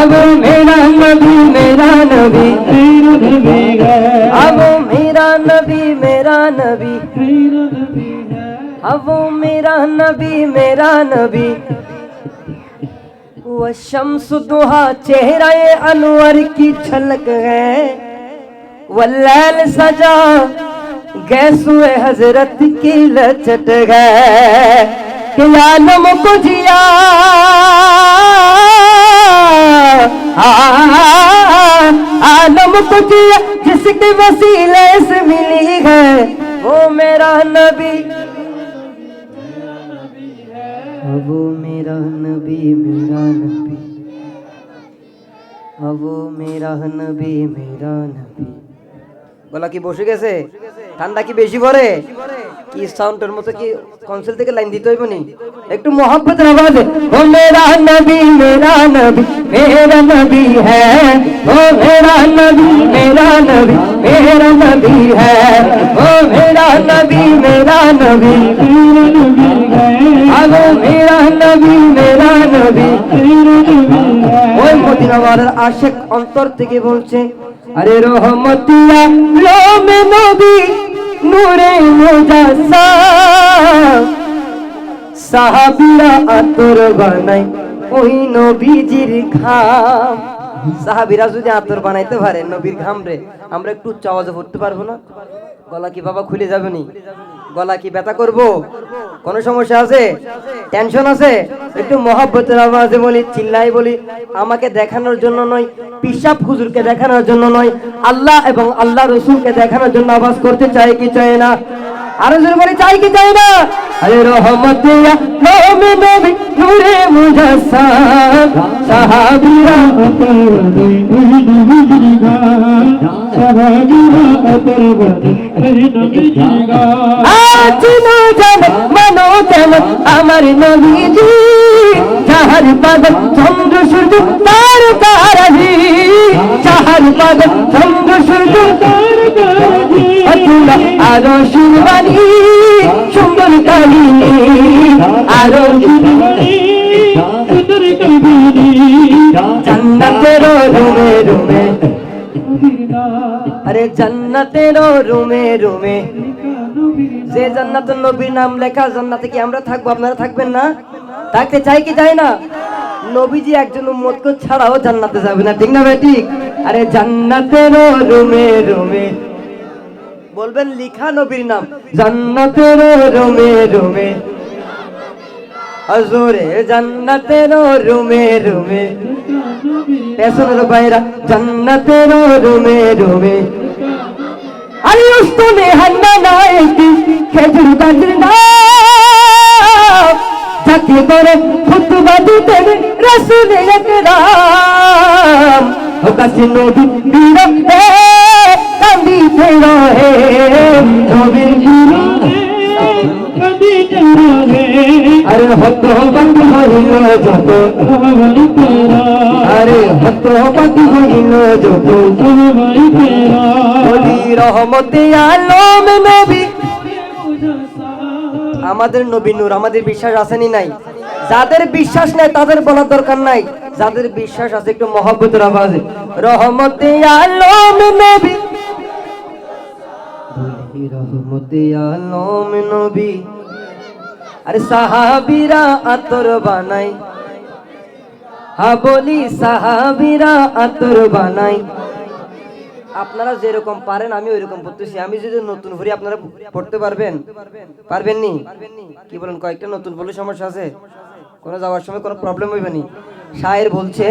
अब मेरा नबी मेरा नबी, अब मेरा नबी मेरा नबी, अब मेरा नबी मेरा नबी। वो शम्स दुहा चेहरा अनवर की झलक है, वल्लैल सजा गैसुए हजरत की लचट है। कि आलम को जिया आलम को जिया जिसके वसीले से मिली है, वो मेरा नबी, वो मेरा नबी मेरा नबी, वो मेरा नबी मेरा नबी। গলা কি বসে গেছে? ঠান্ডা কি বেশি পড়ে? কি সাউন্ডের মতো কি কনসোল থেকে লাইন দিতে হইব নি? একটু মোহাব্বতের আওয়াজে ও মেরা নবী মেরা নবী মেরা নবী হ্যায়, ও মেরা নবী মেরা নবী মেরা নবী হ্যায়, ও মেরা নবী মেরা নবী আগো মেরা নবী মেরা নবী। ওই মদিনাওয়ালার আশিক অন্তর থেকে বলছে, अरे रहमतिया लोम नबी नूरे मुजस्सम, साहाबीरा আতর বানাই ওই নবীজির ঘাম। সাহাবীরা যদি আতর বানাইতে পারে নবীর ঘাম রে, আমরা একটু উচ্চ আওয়াজে পড়তে পারবো না? গলা কি বাবা খুলে যাবে নি? গলা কি ব্যথা করবো? কোন সমস্যা আছে? টেনশন আছে? একটু মহব্বতের আওয়াজে বলি, চিল্লাই বলি। আমাকে দেখানোর জন্য নয়, পিশাব হুজুরকে দেখানোর জন্য নয়, আল্লাহ এবং আল্লাহ রসুলকে দেখানোর জন্য আওয়াজ করতে চাই কি চাই না? আরো জোরে বলি, চাই কি চাই না? আরে রহমতিয়া লোমে নবী নূরে মুজস্সাম, সাহাবীরা চিনো জানো মানো কেমন আমার নবীজি, যাহার পাগল চন্দ্র সূর্য তারকারাজি, যাহার পাগল চন্দ্র সূর্য তারকারাজি, অতুলা আরো শুনবানি সুন্দর কাহিনী, আরো শুনবানি সুন্দর কাহিনী, জান্নাতের রুমে রুমে, আরে জান্নাতের রুমে রুমে। যে জান্নাতুল নবীর নাম লেখা জান্নাতে কি আমরা থাকবো? আপনারা থাকবেন না? থাকতে চাই কি চাই না? নবীজি একজন উম্মতকে ছাড়াও জান্নাতে যাবে না, ঠিক না ভাই? ঠিক। আরে জান্নাতের রুমে রুমে বলবেন লিখা নবীর নাম, জান্নাতের রুমে রুমে, হজুরে জান্নাতের রুমে রুমে, পেছনের বাইরা জান্নাতের রুমে রুমে। আরে উস্তনে হান্না নাইতি খেজুর গাছের নাম, যাকে করে খুতবা দিতেন রাসূলের একরাম। ও কাছে নবী বিরহে কান্দিতে রহে, নবীর বিরহে কান্দিতে রহে। আরে হত বাক হইল যত, আরে হত বাক হইল যত, নবী রহমতে আলম নবী। আমাদের নবী নূর, আমাদের বিশ্বাস আসেনি নাই? যাদের বিশ্বাস নাই তাদের বলার দরকার নাই, যাদের বিশ্বাস আছে একটু মহব্বতের আওয়াজে রহমতে আলম নবী, রহমতে আলম নবী। আরে সাহাবীরা আতর বানাই, হ্যাঁ বলি সাহাবীরা আতর বানাই। আপনারা যেরকম পারেন আমি ওইরকম পড়তেছি। আমি যদি নতুন ভরি আপনারা পড়তে পারবেন? পারবেন নি? কি বলেন? কয়েকটা নতুন বলে সমস্যা আছে? কোনো যাওয়ার সময় কোনো প্রবলেম হইবে নি? শায়ের বলছে,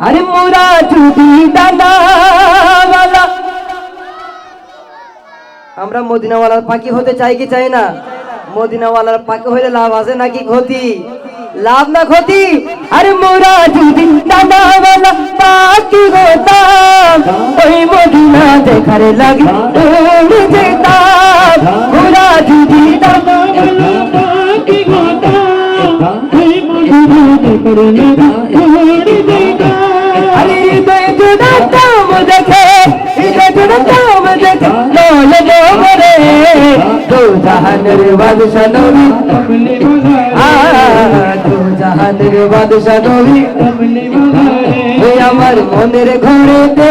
আরে মোরা যদি দাদাওয়ালা, আমরা মদিনাওয়ালার পাখি হতে চাই কি চাই না? মদিনাওয়ালার পাখি হইলে লাভ আছে নাকি ক্ষতি? লাভ না ক্ষতি? আরে মোরা যদি দাদাওয়ালা পাখি হতাম, ওই মদিনা দেখার লাগে উড়ে যেতাম। মোরা যদি দাদাওয়ালা পাখি হতাম, ওই মদিনা দেখার লাগে উড়ে যেতাম। আরে হৃদয় জুড়াতাম দেখে, হৃদয় জুড়াতাম দেখে লোলে ডোবরে, দো জাহানের বাদশা নবী, দো জাহান জাহানের বাদশা নবী ওই আমার মনের ঘরেতে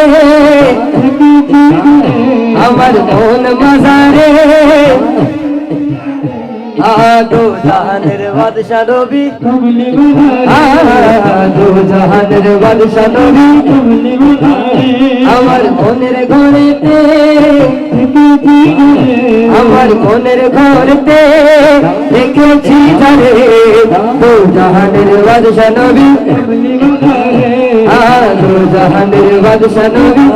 আমার মন মাজারে দো জাহানের বাদশা নবী দো জাহানের বাদশা নবী আমার মনের ঘরেতে আমার মনের ঘরেতে দেখেছি যারে দো জাহানের বাদশা নবী দো জাহানের বাদশা নবী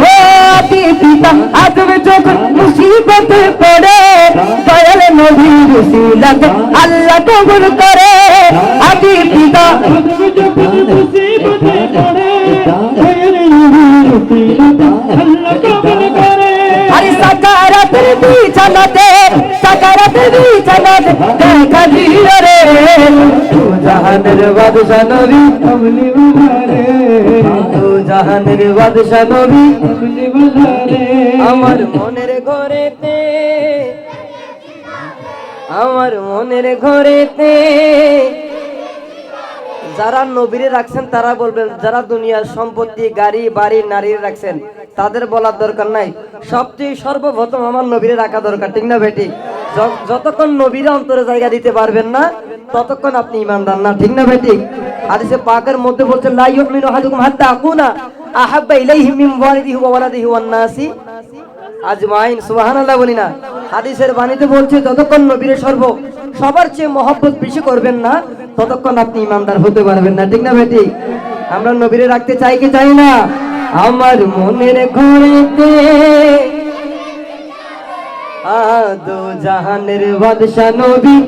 ও আদি পিতা আদম যখন মুসিবতে পড়ে দয়াল নবীর উসিলাতে আল্লাহ কবুল করে আদি পিতা আদম যখন মুসিবতে পড়ে দয়াল নবীর উসিলাতে আল্লাহ কবুল করে আরে সাকারাতের বিছানাতে দেখা দিও রে দো জাহানের বাদশা নবী দো জাহানের বাদশা নবী আমার মনের ঘরেতে আমার মনের ঘরেতে যারা নবীরে রাখছেন তারা বলবেন, যারা দুনিয়ার সম্পত্তি গাড়ি বাড়ি নারী রাখছেন তাদের বলার দরকার নাই, সবচেয়ে সর্বপ্রথম আমার নবীরে রাখা দরকার, ঠিক না বেটি? যতক্ষণ নবীরে অন্তরে জায়গা দিতে পারবেন না ততক্ষণ আপনি ঈমানদার না, ঠিক না বেটি? হাদিসে পাকের মধ্যে বলছে লা ইউমিনু আহাদুকুম হাত্তা আকুনা আহাব্বা ইলাইহি মিন ওয়ালিদিহি ওয়া ওয়ালাদিহি ওয়ান নাসি আজমাইন। সুবহানাল্লাহ বলি না? হাদিসের বাণীতে বলছে যতক্ষণ নবীরে সবার চেয়ে মহব্বত বেশি করবেন না ততক্ষণ আপনি ঈমানদার হতে পারবেন না, ঠিক না বেটি? আমরা নবীরে রাখতে চাই কি চাই না? আমার মনের ঘরেতে দো জাহানের বাদশা নবী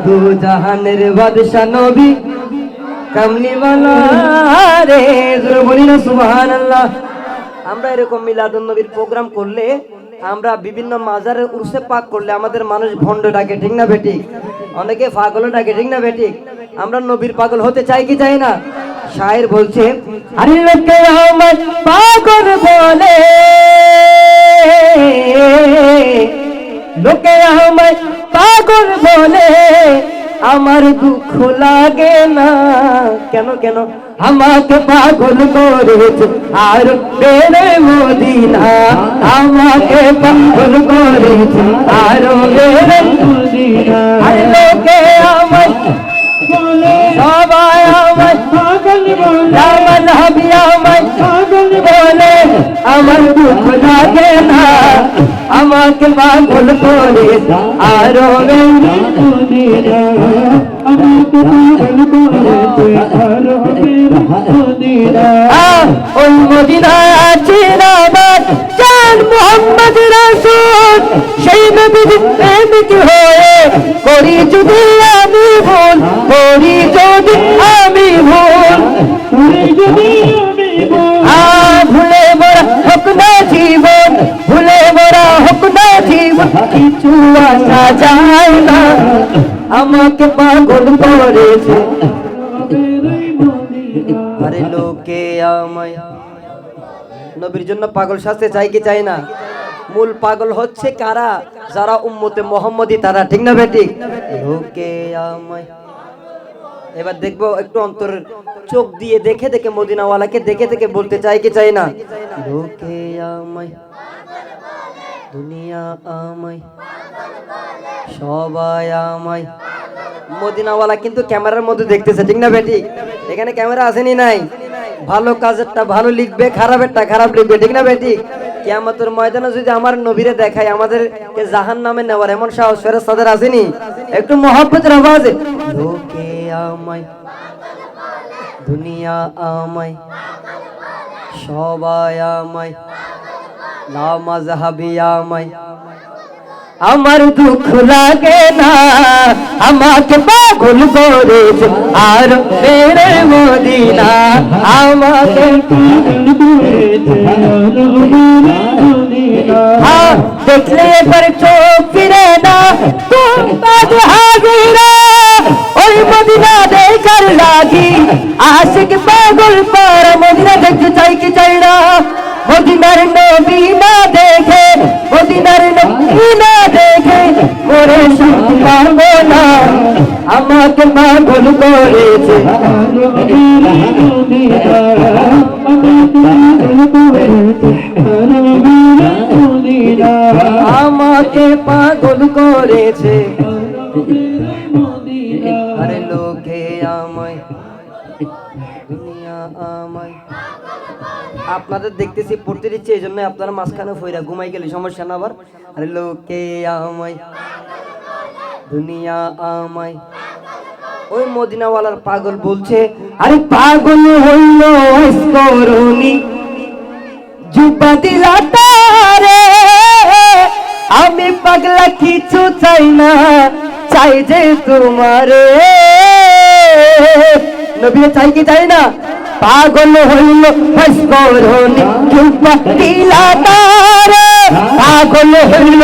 দো জাহানের বাদশা নবী কামলিওয়ালা রে, জোরে বলি না সুবহানাল্লাহ। আমরা এরকম মিলাদুন নবীর প্রোগ্রাম করলে, আমরা বিভিন্ন মাজারের উরসে পাক করলে আমাদের মানুষ ভণ্ড ডাকে, ঠিক না বেটি? অনেকে পাগল ডাকে, ঠিক না বেটি? আমরা নবীর পাগল হতে চাই কি চাই না? শায়ের বলছে আরে লোকে আমায় পাগল বলে, লোকে আমায় পাগল বলে আমার দুঃখ লাগে না, কেন কেন আমাকে পাগল করেছে আর বেরে মদিনা, আমাকে পাগল করেছে আর বেরে মদিনা। আরে লোকে আমায় সবাই আমায় পাগল বলে, আমার হাবি আমায় পাগল বলে আমার দুঃখ লাগে না, আমাকে পাগল করে আরো মদিনা, আমাকে পাগল করেছে আরো মদিনা। ওই মদিনা জিন্দাবাদ জান মুহাম্মদ রাসূল, সেই নবীর প্রেমিক হয়ে করি যদি আমি ভুল, করি যদি আমি ভুল, করি যদি আমি ভুল, ভুলে মোরা হোক না জীবন, ভুলে মোরা হোক না জীবন, কিছু আসা যায় না, আমাকে পাগল করেছে। আরে লোকে আমায় নবীর জন্য পাগল সাজতে চাই কি চাই না? মূল পাগল হচ্ছে কারা? যারা উম্মতে মুহাম্মদী তারা, ঠিক না বেটি? লোকে আমায়, এবার দেখবো একটু অন্তর চোখ দিয়ে দেখে দেখে মদিনাওয়ালাকে দেখে দেখে বলতে চাই কি চাই না? লোকে আমায়, দুনিয়া আমায়, সবাই আমায়। মদিনাওয়ালা কিন্তু ক্যামেরার মধ্যে দেখতেছে, ঠিক না বেটি? এখানে ক্যামেরা আসেনি নাই, ভালো কাজেরটা ভালো লিখবে, খারাপেরটা খারাপ লিখবে, ঠিক না বেটি? কিয়ামতের ময়দানে যদি আমার নবীরে দেখায় আমাদেরকে জাহান্নামে নেওয়ার এমন সাহস ফেরেশতাদের আসেনি? একটু মহব্বতের আওয়াজে লোকে আমায়, দুনিয়া আমায়, সবাই আমায়, লা মাযহাবি আমায়, আমার দুঃখ লাগে না, আমাকে পাগল করেছে আর মেরে মদিনা, আমাকে পাগল করেছে আর মদিনা। দেখলে এবার চোখ ফিরে না তোমার হাজিরা, ওই মদিনা দেখার লাগি আশিক পাগল পার, মদিনা দেখতে চাই কি চাই না? মদিনার নবী না দেখে মদিনার নবী না দেখে মোরে শান্তি পাবো না, আমাকে পাগল করেছে। আমাকে পাগল করেছে, আরে লোকে আমায়, দুনিয়া আমায়। আপনাদের দেখতেছি পড়তে দিচ্ছে, এই জন্য আপনারা মাঝখানে ফইরা ঘুমাই গেলে সমস্যা না আবার। আরে লোকে আমায়, দুনিয়া আমায়। ওই মদিনাওয়ালার পাগল বলছে, আরে পাগল হইল করুনি জুব্বা দিলা তারে, আমি পাগলা কিছু চাই না, চাই যে তোমারে। নবী চাই কি চাই না? পাগল হইল করুনি জুব্বা দিলা তারে, পাগল হইল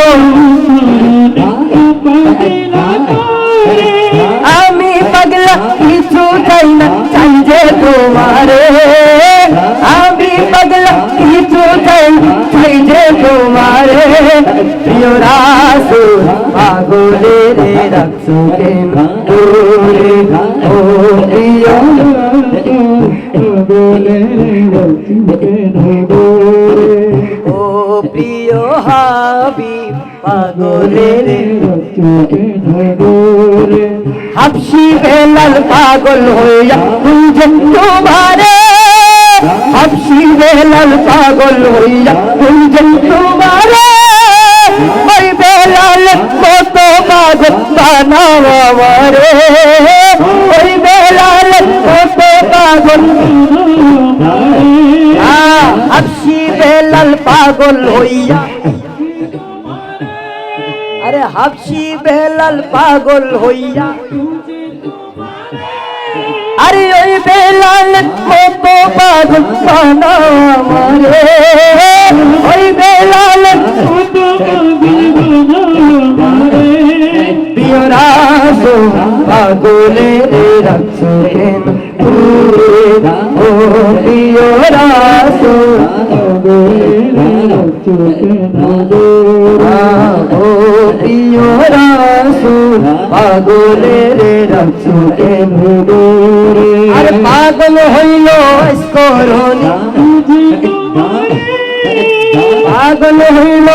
আমি পাগলা কিছু চাই না, চাই যে তোমারে। আমি পাগলা কিছু চাই না, চাই যে তোমারে। প্রিয় রাসূল পাগলের রাখছো কেন দূরে, ও প্রিয় ও প্রিয় হাবিব পাগলের। হাবশি বেলাল পাগল হইয়া খুঁজে তোমারে, হাবশি বেলাল পাগল হইয়া খুঁজে তোমারে। ওই বেলাল কত পাগল বানাও আমারে, ওই বেলাল কত পাগল। হাবশি বেলাল পাগল হইয়া, আরে হাবশি বেলাল পাগল হইয়া, আরে ওই বেলাল কত পাগল বানাও আমারে, ওই বেলাল কত প্রিয় রাসূল পাগলের রাখছো কেন দূরে, ও প্রিয় রাসূল ও প্রিয় রাসূল পাগলের রাখছো কেন দূরে। আরে পাগল হইল করুনি, পাগল হইল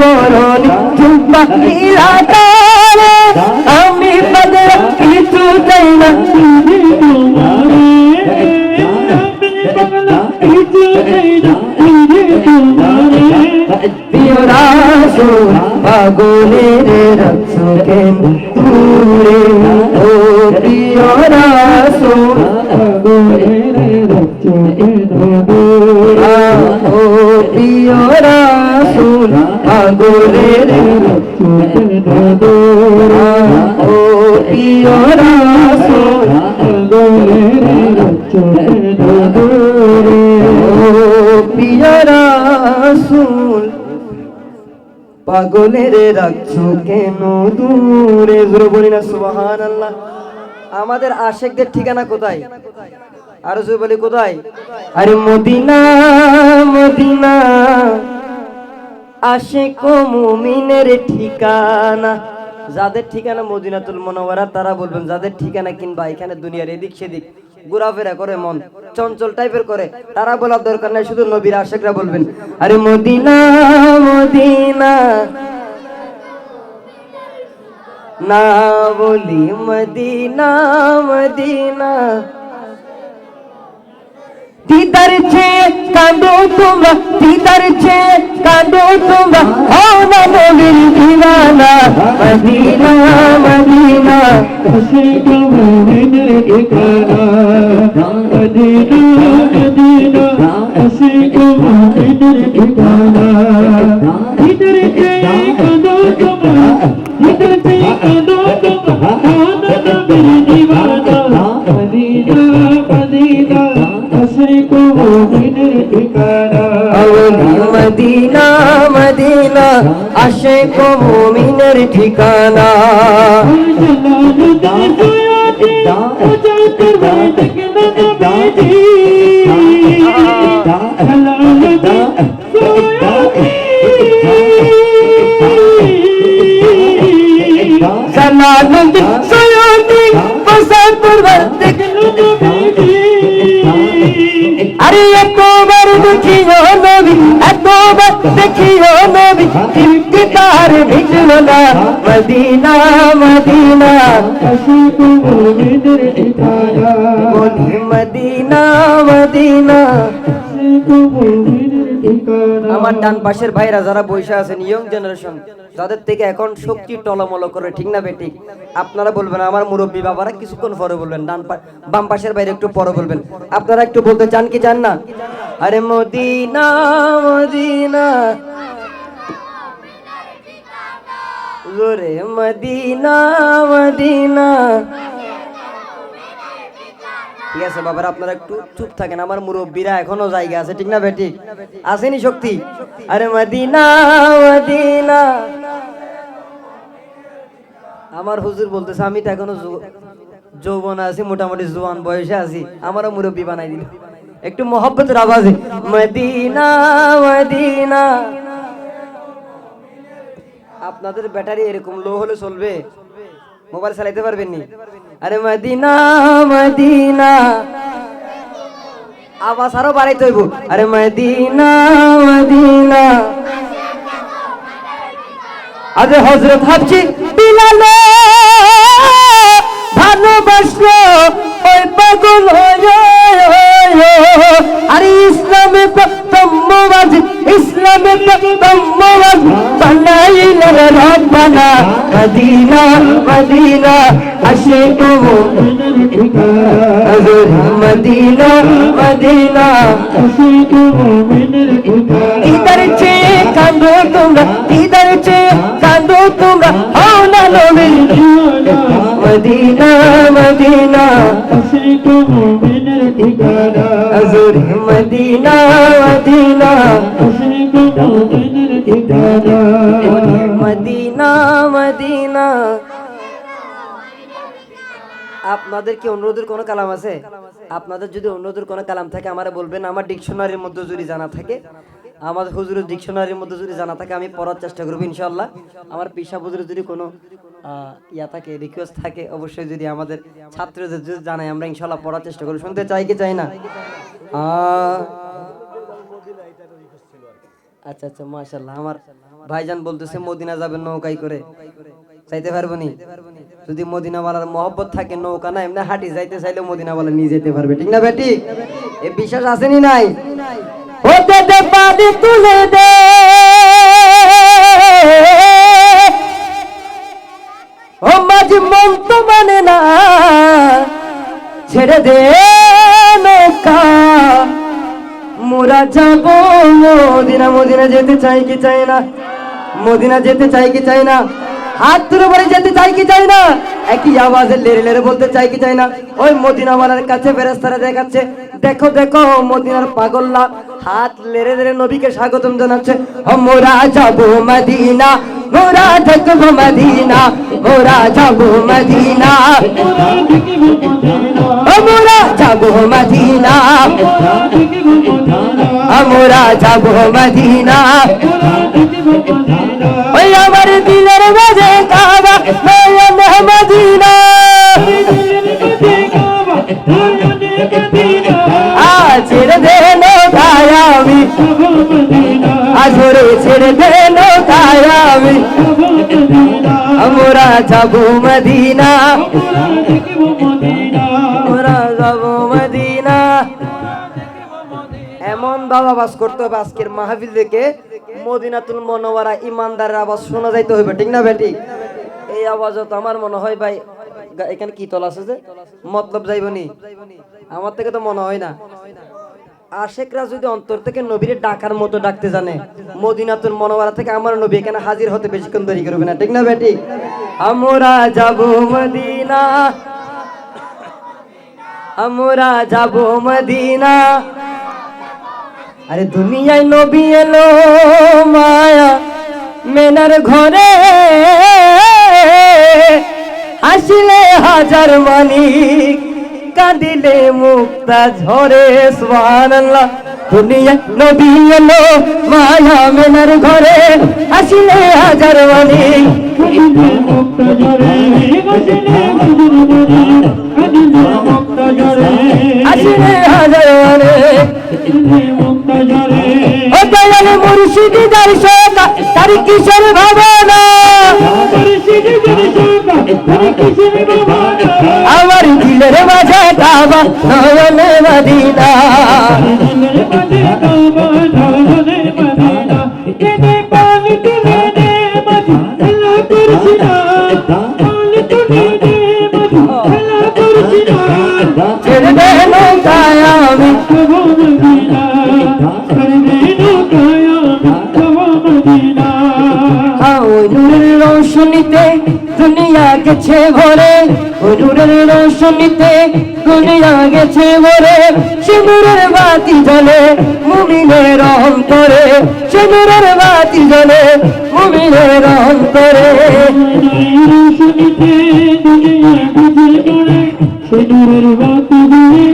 করুনি জুব্বা দিলা তারে, আমি পাগলা কিছু চাই না, প্রিয় রাসূল পাগলের রাখছো কেন দূরে, ও প্রিয় রাসূল পাগলের রাখছো কেন দূরে, ও প্রিয় রাসূল পাগলের রাখছো কেন দূরে, ও প্রিয় রাসূল পাগলের রাখছো কেন দূরে, ও প্রিয় রাসূল পাগলের রাখছো কেন দূরে। জোরে বলি না সুবহানাল্লাহ। আমাদের আশিকদের ঠিকানা কোথায়? আরো জোরে বলি কোথায়? আরে মদিনা মদিনা, আশিক ও মুমিনের ঠিকানা। যাদের ঠিকানা মদিনাতুল মুনাওয়ারা তারা বলবেন, যাদের ঠিকানা কিংবা এখানে দুনিয়ার এদিক সেদিক ঘোরাফেরা করে, মন চঞ্চল টাইপের করে, তারা বলার দরকার নাই, শুধু নবীর আশিকরা বলবেন, আরে মদিনা মদিনা। না বলি মদিনা মদিনা, দিদার চেয়ে কাঁদো তোমরা, দিদার চেয়ে কাঁদো তোমরা, হও না নবীর দিওয়ানা। মদিনা মদিনা, আশিক মুমিনের ঠিকানা, মদিনা মদিনা, আশিক মুমিনের ঠিকানা। দিদার চেয়ে কাঁদো তোমরা, দিদার চেয়ে কাঁদো তোমরা, হও না নবীর দিওয়ানা। মদিনা মদিনা, আশিক মুমিনের ঠিকানা। মদিনা মদিনা, আশিক মুমিনের ঠিকানা। দেখিও নবী তৃপ্তি তার মিটলো না মদিনা মদিনা আশিক মুমিনের ঠিকানা বলি মদিনা মদিনা আশিক মুমিনের ঠিকানা আমার ডান পাশের ভাইরা যারা বসে আছেন ইয়ং জেনারেশন যাদের থেকে এখন শক্তি টলমল করে ঠিক না বেঠিক আপনারা বলবেন আমার মুরব্বী বাবারা কিছুক্ষণ পরে বলবেন বাম পাশের বাইরে একটু পরে বলবেন আপনারা একটু বলতে চান কি চান না আরে মদিনা মদিনা জোরে মদিনা মদিনা ঠিক আছে বাবারা আপনারা একটু চুপ থাকেন আমার মুরব্বীরা এখনো জায়গা আছে ঠিক না বেটি আসেনি শক্তি আরে মদিনা মদিনা আমার হুজুর বলতেছে আমি তো এখনো যৌবন আছি মোটামুটি জোয়ান বয়সে আছি আমারও মুরব্বী বানাই দিল একটু মোহব্বতের আওয়াজে মদিনা মদিনা আপনাদের ব্যাটারি এরকম লো হলে চলবে মোবাইল চালাইতে পারবেন নি আরে মদিনা মদিনা আওয়াজ আরো বাড়াইতে হইব আরে মদিনা মদিনা আরে হযরত হাফসি বিলালে ভালোবাসলো ওই পাগল হয়ে আরে ইসলামে প্রথম মুওয়াজ ইসলামে প্রথম মুওয়াজ বানাইলেন রব্বানা মদিনা মদিনা আশিক মুমিনের ঠিকানা মদিনা মদিনা আশিক মুমিনের ঠিকানা ইধর চে কাঁদো তোমরা ইধর চে কাঁদো তোমরা হও না নবীর মদিনা মদিনা আশিক মুমিনের ঠিকানা হযুর মদিনা মদিনা আশিক মুমিনের ঠিকানা মদিনা মদিনা আপনাদের কি অনুরোধের কোনো কালাম আছে আপনাদের যদি অনুরোধের কোনো কালাম থাকে আমারে বলবেন আমার ডিকশনারির মধ্যে যদি জানা থাকে আমাদের হুজুরের ডিকশনারির মধ্যে যদি জানা থাকে আমি পড়ার চেষ্টা করব ইনশাআল্লাহ আমার পেশা হুজুরের যদি কোনো ইয়া থাকে রিকোয়েস্ট থাকে অবশ্যই যদি আমাদের ছাত্রদের যদি জানাই আমরা ইনশাআল্লাহ পড়ার চেষ্টা করব শুনতে চাই কি চাই না আচ্ছা আচ্ছা মাশাআল্লাহ আমার ভাইজান বলতেছে মদিনা যাবেন নৌকায় করে চাইতে পারবো নি যদি মদিনাওয়ালার মহব্বত থাকে নৌকা না এমনি হাঁটি যাইতে চাইলে মদিনাওয়ালা নিয়ে যেতে পারবে ঠিক না বেটি এই বিশ্বাস আসেনি নাই হতে দে পানি তুলে দে ও মাঝি মন তো মানে না ছেড়ে দে নৌকা মোরা যাবো মদিনা মদিনা যেতে চাই কি চাই না মদিনা যেতে চাই কি চাই না হাত তুলে বলে যেতে চাই কি চাই না একই আওয়াজে লেরে লেরে বলতে চাই কি চাই না ওই মদিনাওয়ালার কাছে ফেরেশতারা দেখাচ্ছে দেখো দেখো মদিনার পাগলরা হাত লেরে লেরে নবীকে স্বাগতম জানাচ্ছে মোরা যাবো মদিনা মোরা দেখবো মদিনা মোরা যাবো মদিনা মোরা যাবো মদিনা মোরা যাবো মদিনা ওই আমার দিলের মাঝে কাবা নয়নে মদিনা ছেড়ে দে নৌকায় আমি আসরে ছেড়ে দে নৌকায় আমি আমরা যাবো মদিনা আমরা যাবো মদিনা এমন ভাব আওয়াজ করতে হবে আজকের মাহফিল থেকে মদিনাতুল মুনাওয়ারা ইমানদারের আওয়াজ শোনা যাইতে হবে ঠিক না বেটি এই আওয়াজ তো আমার মনে হয় ভাই এখানে কি তল আছে যে মতলব যাইবনি আমার থেকে তো মনে হয় না আশেকরা যদি অন্তর থেকে নবীরে ডাকার মতো ডাকতে জানে মদিনাতুল মুনাওয়ারা থেকে আমার নবী এখানে হাজির হতে বেশিক্ষণ দেরি করবে না ঠিক না বেটি আমরা যাব মদিনা আমরা যাব মদিনা আরে দুনিয়ায় নবী এলো মায়া মেনার ঘরে হাসিলে হাজার মানিক কাঁদিলে মুক্তা ঝরে সুবহানাল্লাহ দুনিয়ায় নবী এলো মায়া মেনার ঘরে হাসিলে হাজার মানিক কাঁদিলে মুক্তা ঝরে হাসিলে হাজার মানিক ও দয়াল মুর্শিদ আমার শোকা তার কিসের ভাবনা আমার দিলের মাঝে কাবা নয়নে মদিনা ছেড়ে দে নৌকায় আমি ওই নূরের রোশনীতে দুনিয়া গেছে ভরে ওই নূরের রোশনীতে দুনিয়া গেছে ভরে সে নূরের বাতি জ্বলে মুমিনের অন্তরে সে নূরের বাতি জ্বলে মুমিনের অন্তরে সেনুরের বাতি জলে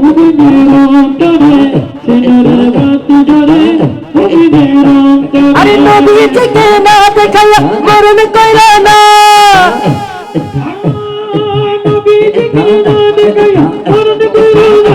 মুমিনের অন্তরে সেনুরের বাতি জলে মুমিনের অন্তরে আরে নবীজিকে না দেখাইয়া মরণ কইরা না নবীজিকে না দেখাইয়া মরণ কইরা না